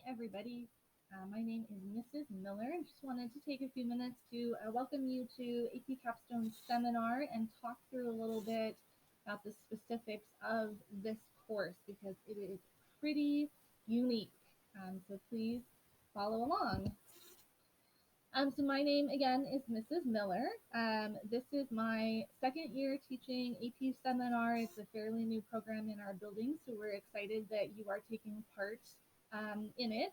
everybody. My name is Mrs. Miller, and just wanted to take a few minutes to welcome you to AP Capstone seminar and talk through a little bit about the specifics of this course because it is pretty unique. So please follow along. So my name again is Mrs. Miller. This is my second year teaching AP Seminar. It's a fairly new program in our building, so we're excited that you are taking part in it.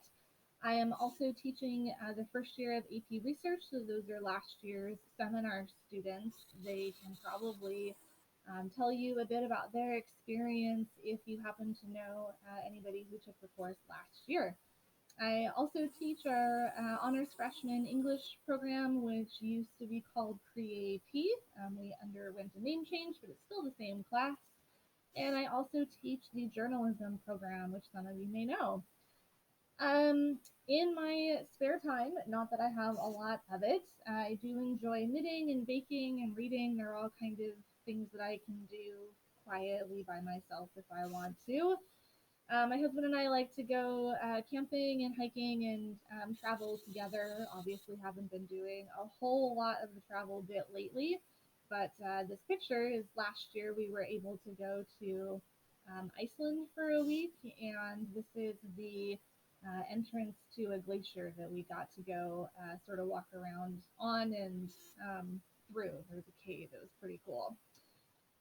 I am also teaching the first year of AP Research, so those are last year's seminar students. They can probably tell you a bit about their experience if you happen to know anybody who took the course last year. I also teach our honors freshman English program, which used to be called Pre-AP. We underwent a name change, but it's still the same class. And I also teach the journalism program, which some of you may know. In my spare time, not that I have a lot of it, I do enjoy knitting and baking and reading. They're all kind of things that I can do quietly by myself if I want to. My husband and I like to go camping and hiking and travel together. Obviously, haven't been doing a whole lot of the travel bit lately, but this picture is last year we were able to go to Iceland for a week, and this is the entrance to a glacier that we got to go sort of walk around on and through. There's a cave. It was pretty cool.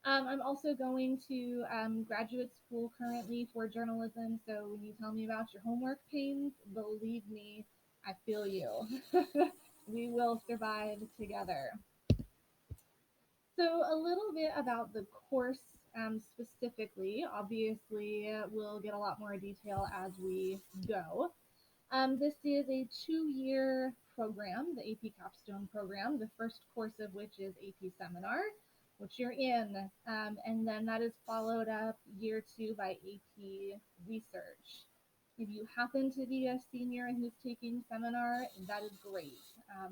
I'm also going to graduate school currently for journalism. So when you tell me about your homework pains, believe me, I feel you. We will survive together. So, a little bit about the course specifically. Obviously, we'll get a lot more detail as we go. This is a 2-year program, the AP Capstone program, the first course of which is AP Seminar, which you're in. And then that is followed up year 2 by AP Research. If you happen to be a senior who's taking seminar, that is great.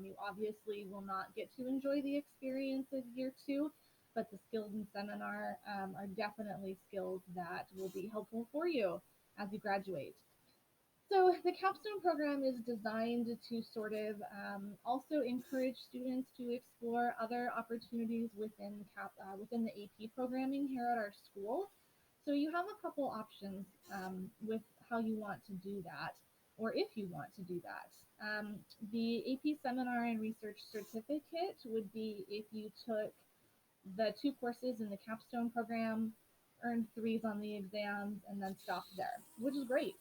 You obviously will not get to enjoy the experience of year 2, but the skills in seminar are definitely skills that will be helpful for you as you graduate. So the capstone program is designed to sort of also encourage students to explore other opportunities within the AP programming here at our school. So you have a couple options with how you want to do that, or if you want to do that. The AP Seminar and Research Certificate would be if you took the 2 courses in the capstone program, earned threes on the exams, and then stopped there, which is great.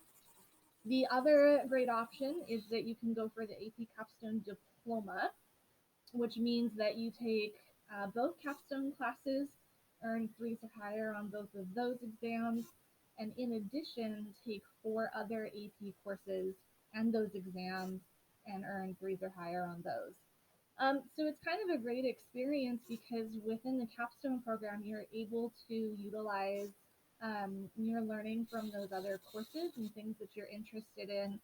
The other great option is that you can go for the AP Capstone Diploma, which means that you take both capstone classes, earn threes or higher on both of those exams, and in addition, take 4 other AP courses and those exams and earn threes or higher on those. So it's kind of a great experience because within the capstone program, you're able to utilize your learning from those other courses and things that you're interested in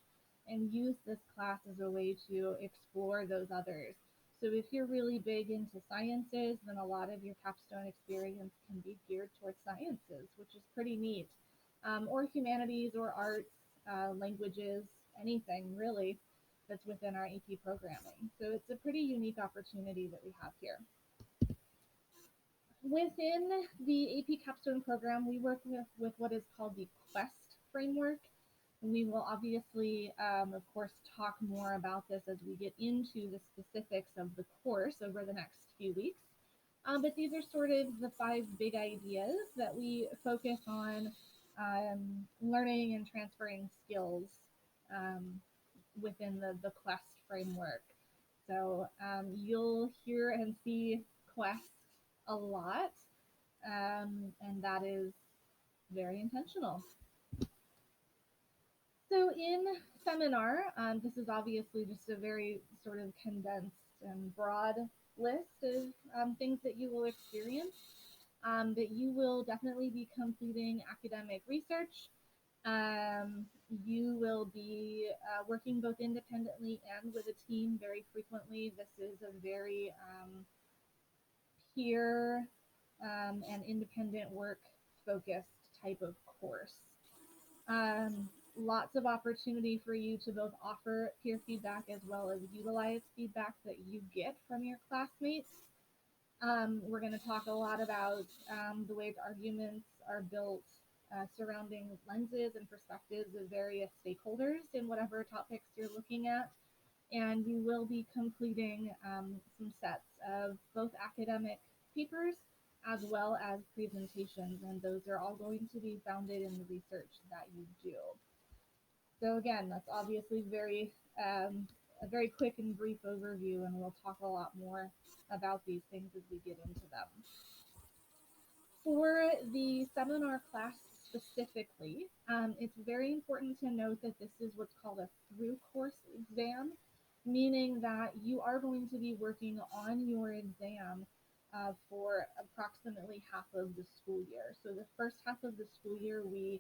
and use this class as a way to explore those others. So if you're really big into sciences, then a lot of your capstone experience can be geared towards sciences, which is pretty neat. Or humanities or arts, languages, anything really that's within our AP programming. So it's a pretty unique opportunity that we have here. Within the AP Capstone program, we work with what is called the Quest framework. We will obviously, of course, talk more about this as we get into the specifics of the course over the next few weeks. But these are sort of the 5 big ideas that we focus on learning and transferring skills um, within the Quest framework. So you'll hear and see Quest a lot, and that is very intentional. So in seminar, this is obviously just a very sort of condensed and broad list of things that you will experience. But you will definitely be completing academic research. You will be working both independently and with a team very frequently. This is a very peer and independent work focused type of course. Lots of opportunity for you to both offer peer feedback as well as utilize feedback that you get from your classmates. We're going to talk a lot about the ways arguments are built surrounding lenses and perspectives of various stakeholders in whatever topics you're looking at. And you will be completing some sets of both academic papers as well as presentations, and those are all going to be founded in the research that you do. So again, that's obviously a very quick and brief overview, and we'll talk a lot more about these things as we get into them. For the seminar class specifically, it's very important to note that this is what's called a through course exam, meaning that you are going to be working on your exam for approximately half of the school year. So the first half of the school year, we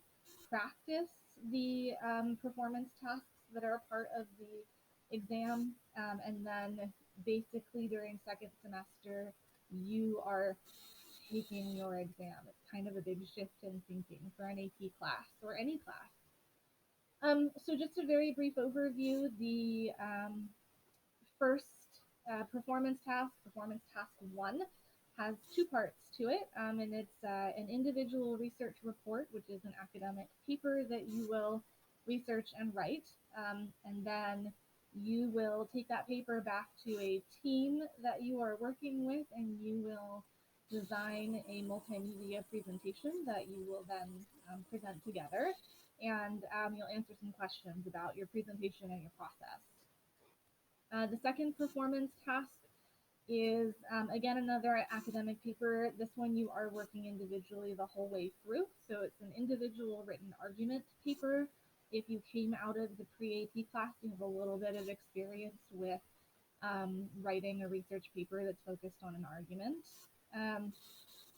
practice the performance tasks that are a part of the exam, and then basically during second semester, you are taking your exam. It's kind of a big shift in thinking for an AP class or any class. So just a very brief overview, the first performance task 1, has two parts to it, and it's an individual research report, which is an academic paper that you will research and write, and then you will take that paper back to a team that you are working with, and you will design a multimedia presentation that you will then present together, and you'll answer some questions about your presentation and your process. The second performance task is, again, another academic paper. This one you are working individually the whole way through. So it's an individual written argument paper. If you came out of the pre-AP class, you have a little bit of experience with writing a research paper that's focused on an argument.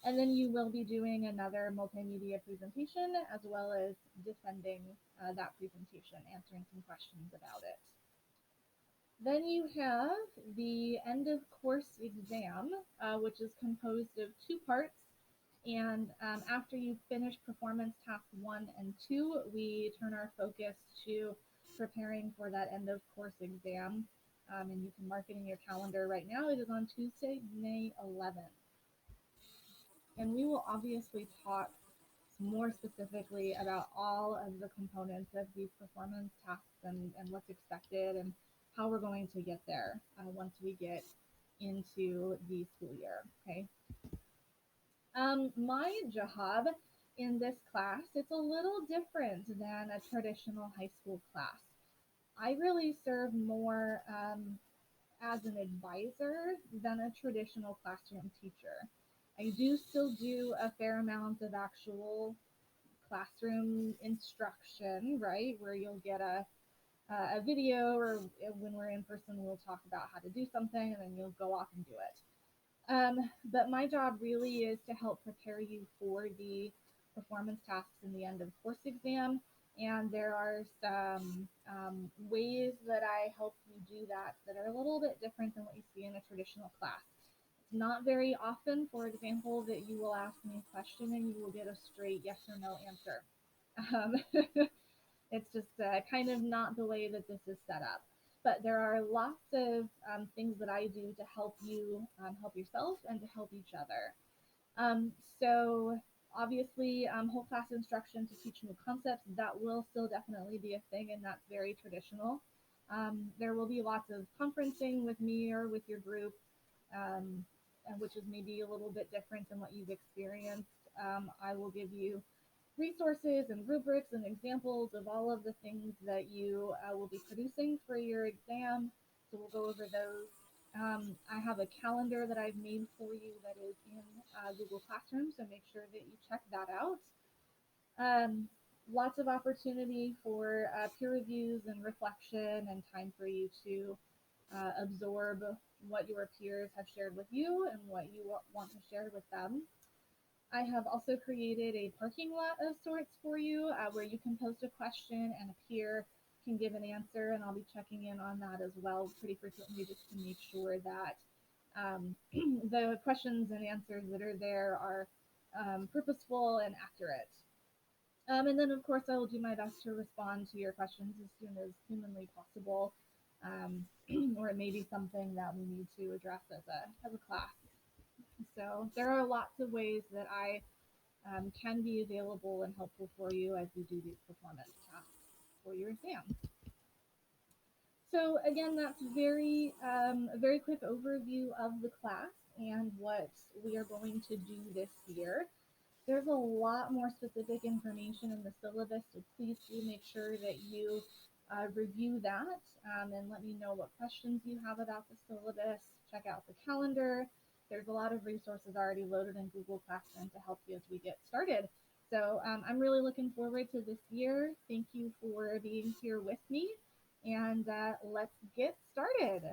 And then you will be doing another multimedia presentation as well as defending that presentation, answering some questions about it. Then you have the end of course exam, which is composed of two parts. And after you finish performance task 1 and 2, we turn our focus to preparing for that end of course exam. And you can mark it in your calendar right now. It is on Tuesday, May 11th. And we will obviously talk more specifically about all of the components of these performance tasks and what's expected and how we're going to get there once we get into the school year, okay? My job in this class, it's a little different than a traditional high school class. I really serve more as an advisor than a traditional classroom teacher. I do still do a fair amount of actual classroom instruction, right? Where you'll get a video, or when we're in person, we'll talk about how to do something and then you'll go off and do it. But my job really is to help prepare you for the performance tasks in the end of course exam. And there are some ways that I help you do that that are a little bit different than what you see in a traditional class. It's not very often, for example, that you will ask me a question and you will get a straight yes or no answer. It's just kind of not the way that this is set up. But there are lots of things that I do to help you help yourself and to help each other. So obviously, whole class instruction to teach new concepts, that will still definitely be a thing, and that's very traditional. There will be lots of conferencing with me or with your group, which is maybe a little bit different than what you've experienced. I will give you resources and rubrics and examples of all of the things that you will be producing for your exam. So we'll go over those. I have a calendar that I've made for you that is in Google Classroom, so make sure that you check that out. Lots of opportunity for peer reviews and reflection and time for you to absorb what your peers have shared with you and what you want to share with them. I have also created a parking lot of sorts for you where you can post a question and a peer can give an answer, and I'll be checking in on that as well pretty frequently just to make sure that the questions and answers that are there are purposeful and accurate. And then, of course, I will do my best to respond to your questions as soon as humanly possible, um, or it may be something that we need to address as a class. So there are lots of ways that I can be available and helpful for you as you do these performance tasks for your exam. So again, that's a very quick overview of the class and what we are going to do this year. There's a lot more specific information in the syllabus, so please do make sure that you review that and let me know what questions you have about the syllabus. Check out the calendar. There's a lot of resources already loaded in Google Classroom to help you as we get started. So I'm really looking forward to this year. Thank you for being here with me, and let's get started.